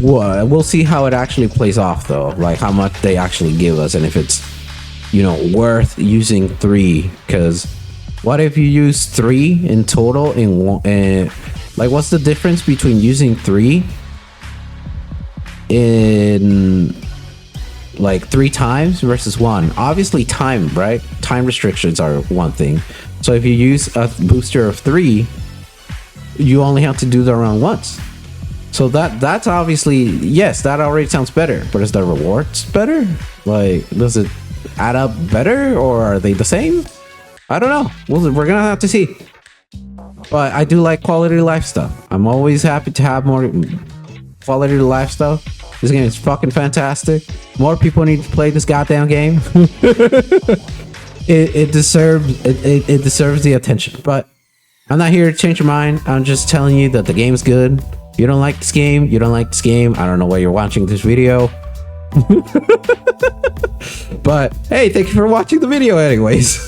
We'll see how it actually plays off, though. Like, how much they actually give us, and if it's, you know, worth using 3. Because what if you use 3 in total in one? Like, what's the difference between using 3 in like 3 times versus 1? Obviously time, right? Time restrictions are one thing. So if you use a booster of 3, you only have to do the run once. So that's obviously, yes, that already sounds better. But is the rewards better? Like, does it add up better, or are they the same? I don't know. We're gonna have to see. But I do like quality of life stuff. I'm always happy to have more quality of life stuff. This game is fucking fantastic. More people need to play this goddamn game. it deserves the attention. But I'm not here to change your mind. I'm just telling you that the game's good. If you don't like this game, you don't like this game. I don't know why you're watching this video. But hey, thank you for watching the video anyways.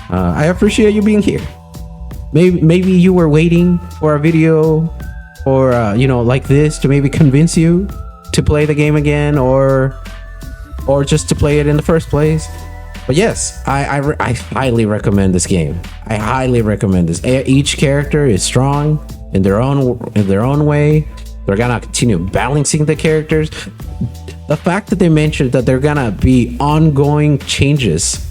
I appreciate you being here. Maybe you were waiting for a video or you know, like this to maybe convince you to play the game again, or just to play it in the first place. But yes, I highly recommend this game. I highly recommend this. Each character is strong in their own way. They're gonna continue balancing the characters. The fact that they mentioned that they're gonna be ongoing changes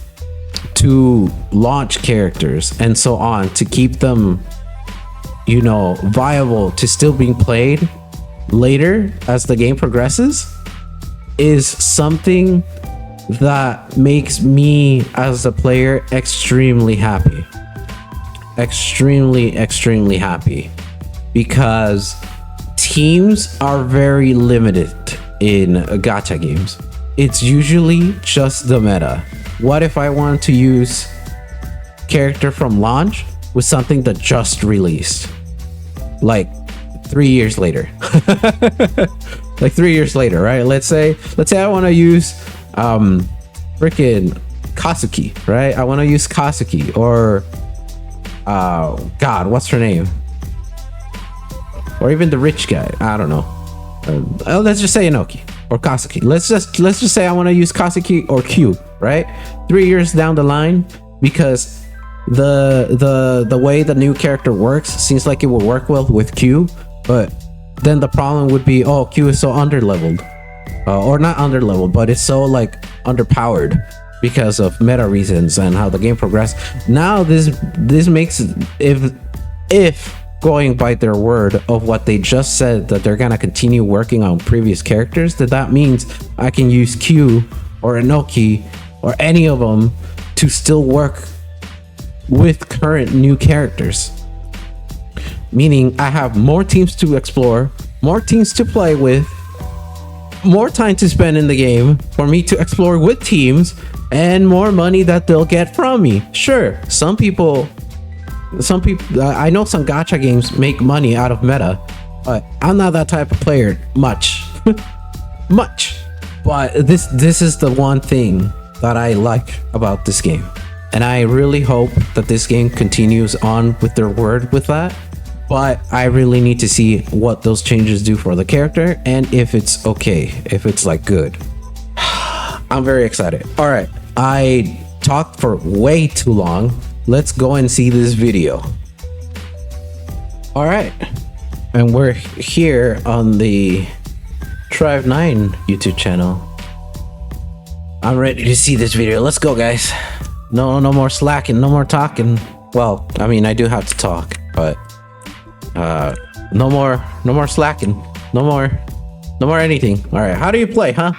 to launch characters and so on to keep them, you know, viable to still being played later as the game progresses is something that makes me as a player extremely happy. Extremely happy, because teams are very limited in gacha games. It's usually just the meta. What if I want to use character from launch with something that just released, like 3 years later? Like 3 years later, right? Let's say I want to use freaking Kasuki, right? I want to use Kasuki, or God, what's her name? Or even the rich guy. I don't know. Let's just say Inoki or Kasuki. Let's just say I want to use Kasuki or Q, right? 3 years down the line, because the way the new character works seems like it will work well with Q, but then the problem would be, oh, Q is so underleveled, or not underleveled, but it's so like underpowered because of meta reasons and how the game progressed. Now this makes, if if going by their word of what they just said, that they're gonna continue working on previous characters, that means I can use Q or Inoki or any of them to still work with current new characters. Meaning I have more teams to explore, more teams to play with, more time to spend in the game for me to explore with teams, and more money that they'll get from me. Sure, some people, I know some gacha games make money out of meta, but I'm not that type of player much. Much. But this is the one thing that I like about this game, and I really hope that this game continues on with their word with that. But I really need to see what those changes do for the character, and if it's okay, if it's like good. I'm very excited. All right, I talked for way too long. Let's go and see this video. All right, and we're here on the Trive9 YouTube channel. I'm ready to see this video. Let's go, guys. No more slacking, no more talking. Well, I mean, I do have to talk, but no more slacking, no more anything. All right, how do you play, huh?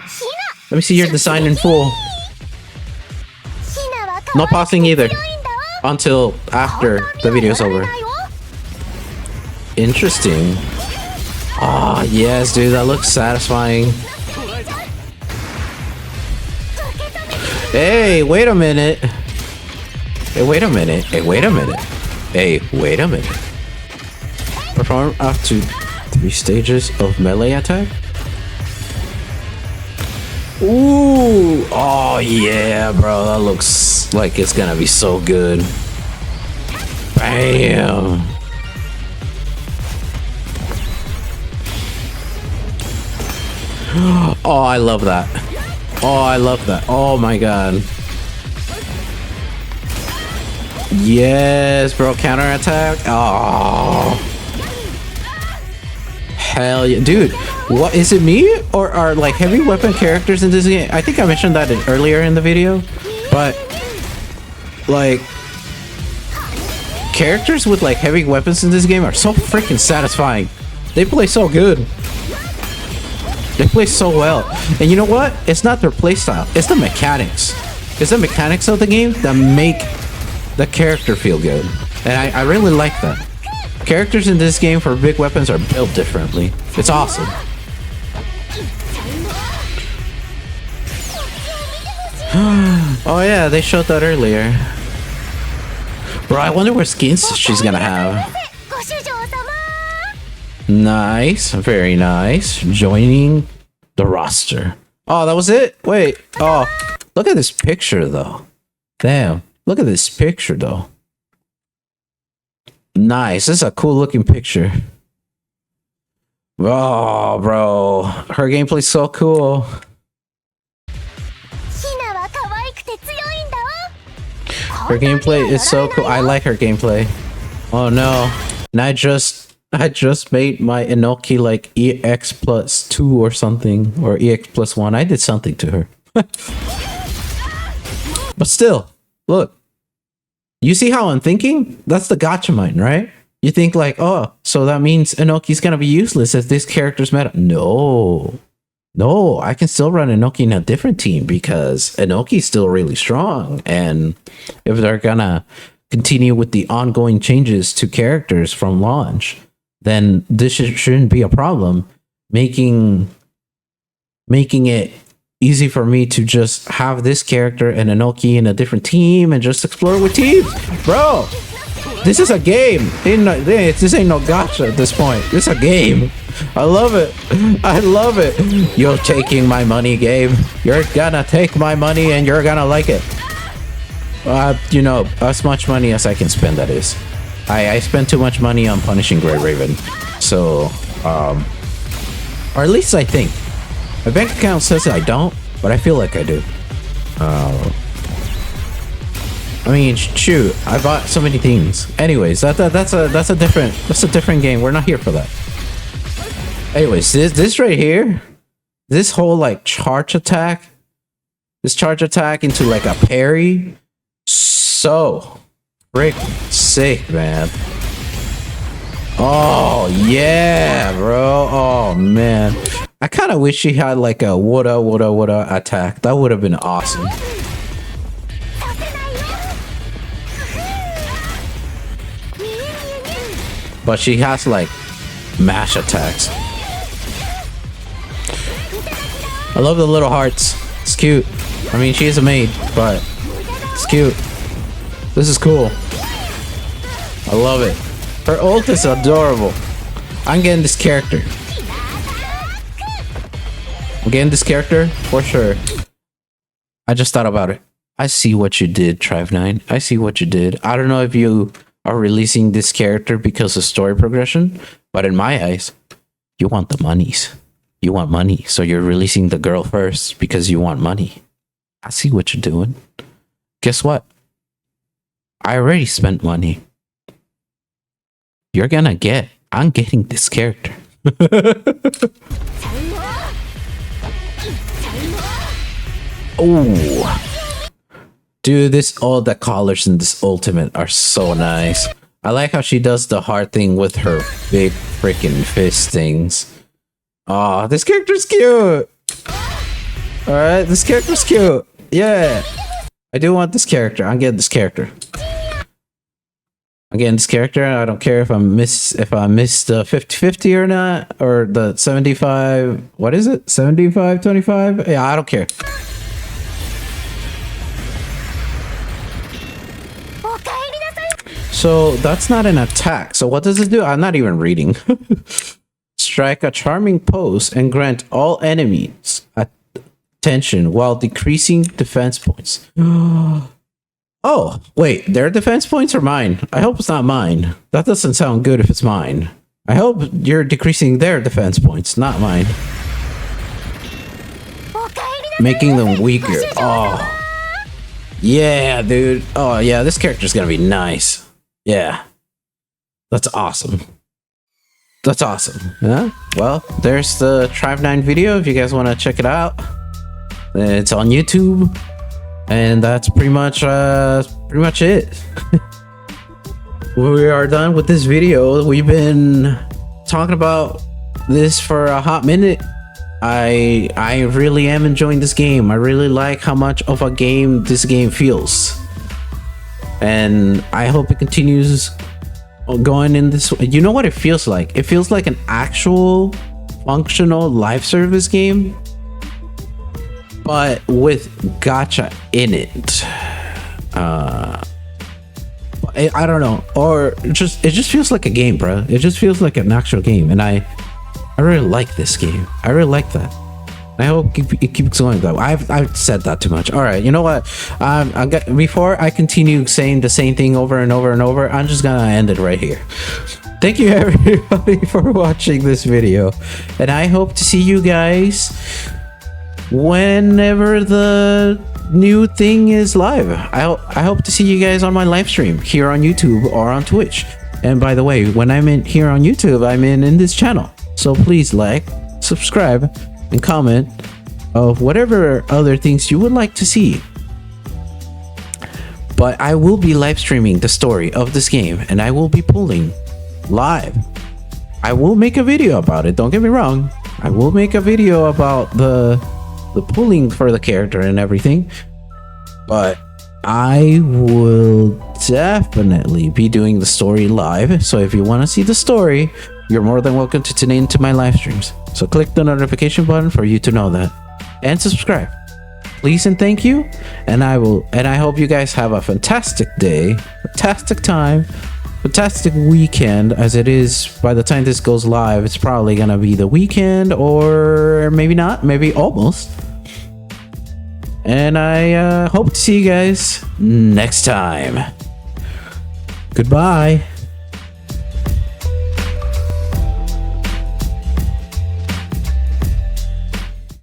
Let me see your design in full. No pausing either until after the video's over. Interesting. Oh yes, dude, that looks satisfying. Hey, wait a minute. Hey, wait a minute. Hey, wait a minute. Hey, wait a minute. Perform up to 3 stages of melee attack. Ooh, oh yeah, bro, that looks like it's gonna be so good. Bam. Oh, I love that. Oh, I love that. Oh my god. Yes, bro, counterattack. Oh. Hell yeah, dude. What is it, me or are like heavy weapon characters in this game? I think I mentioned that earlier in the video, but like characters with like heavy weapons in this game are so freaking satisfying. They play so good. They play so well. And you know what? It's not their playstyle. It's the mechanics. It's the mechanics of the game that make the character feel good. And I really like that. Characters in this game for big weapons are built differently. It's awesome. Oh yeah, they showed that earlier. Bro, I wonder what skins she's gonna have. Nice, very nice. Joining the roster. Oh, that was it? Wait. Oh, look at this picture though. Damn, look at this picture though. Nice. This is a cool looking picture. Oh, bro. Her gameplay's so cool. Her gameplay is so cool. I like her gameplay. Oh no. And I just made my Inoki like EX plus 2 or something. Or EX plus 1. I did something to her. But still, look. You see how I'm thinking? That's the gacha mind, right? You think like, oh, so that means Inoki's gonna be useless if this character's meta. No. No, I can still run Inoki in a different team because Inoki's still really strong. And if they're gonna continue with the ongoing changes to characters from launch, then this shouldn't be a problem. Making it easy for me to just have this character and Inoki in a different team and just explore with teams. Bro, this is a game. This ain't no gacha at this point. This is a game. I love it. I love it. You're taking my money, Gabe. You're gonna take my money and you're gonna like it. You know, as much money as I can spend, that is. I spend too much money on punishing Grey Raven. So, or at least I think. My bank account says I don't, but I feel like I do. I mean, shoot, I bought so many things. Anyways, that's a different game. We're not here for that. Anyways, this right here, this whole like charge attack into like a parry, so freaking sick, man. Oh yeah, bro. Oh man, I kind of wish she had like a woulda attack. That would have been awesome. But she has like mash attacks. I love the little hearts. It's cute. I mean, she is a maid, but it's cute. This is cool. I love it. Her ult is adorable. I'm getting this character. I'm getting this character for sure. I just thought about it. I see what you did, Trive9. I see what you did. I don't know if you are releasing this character because of story progression, but in my eyes, you want the monies. You want money, so you're releasing the girl first because you want money. I see what you're doing. Guess what? I already spent money. You're gonna get. I'm getting this character. Oh, dude, all the colors in this ultimate are so nice. I like how she does the hard thing with her big freaking fist things. Oh, this character's cute. All right, this character's cute. Yeah, I do want this character. I'm getting this character. I'm getting this character. I don't care if I miss the 50-50 or not, or the 75. What is it? 75-25? Yeah, I don't care. So that's not an attack. So what does it do? I'm not even reading. Strike a charming pose and grant all enemies attention while decreasing defense points. Oh, wait, their defense points are mine. I hope it's not mine. That doesn't sound good if it's mine. I hope you're decreasing their defense points, not mine. Making them weaker. Oh. Yeah, dude. Oh, yeah, this character's gonna be nice. Yeah. That's awesome. That's awesome. Yeah. Well, there's the Trive9 video if you guys want to check it out. It's on YouTube. And that's pretty much it. We are done with this video. We've been talking about this for a hot minute. I really am enjoying this game. I really like how much of a game this game feels. And I hope it continues going in this way. You know what it feels like? It feels like an actual functional live service game, but with gacha in it. I don't know, or it just feels like a game, bro. It just feels like an actual game, and I really like this game. I really like that. I hope it keeps going though. I've said that too much. All right, you know what? Before I continue saying the same thing over and over and over, I'm just gonna end it right here. Thank you everybody for watching this video, and I hope to see you guys whenever the new thing is live. I hope to see you guys on my live stream here on YouTube or on Twitch. And by the way, when I'm in here on YouTube, I'm in this channel. So please like, subscribe, and comment of whatever other things you would like to see. But I will be live streaming the story of this game, and I will be pulling live. I will make a video about it, don't get me wrong. I will make a video about the pulling for the character and everything, but I will definitely be doing the story live. So if you want to see the story, you're more than welcome to tune into my live streams. So click the notification button for you to know that, and subscribe, please and thank you. And I hope you guys have a fantastic day, fantastic time, fantastic weekend, as it is by the time this goes live. It's probably gonna be the weekend, or maybe not, maybe almost. And I hope to see you guys next time. Goodbye.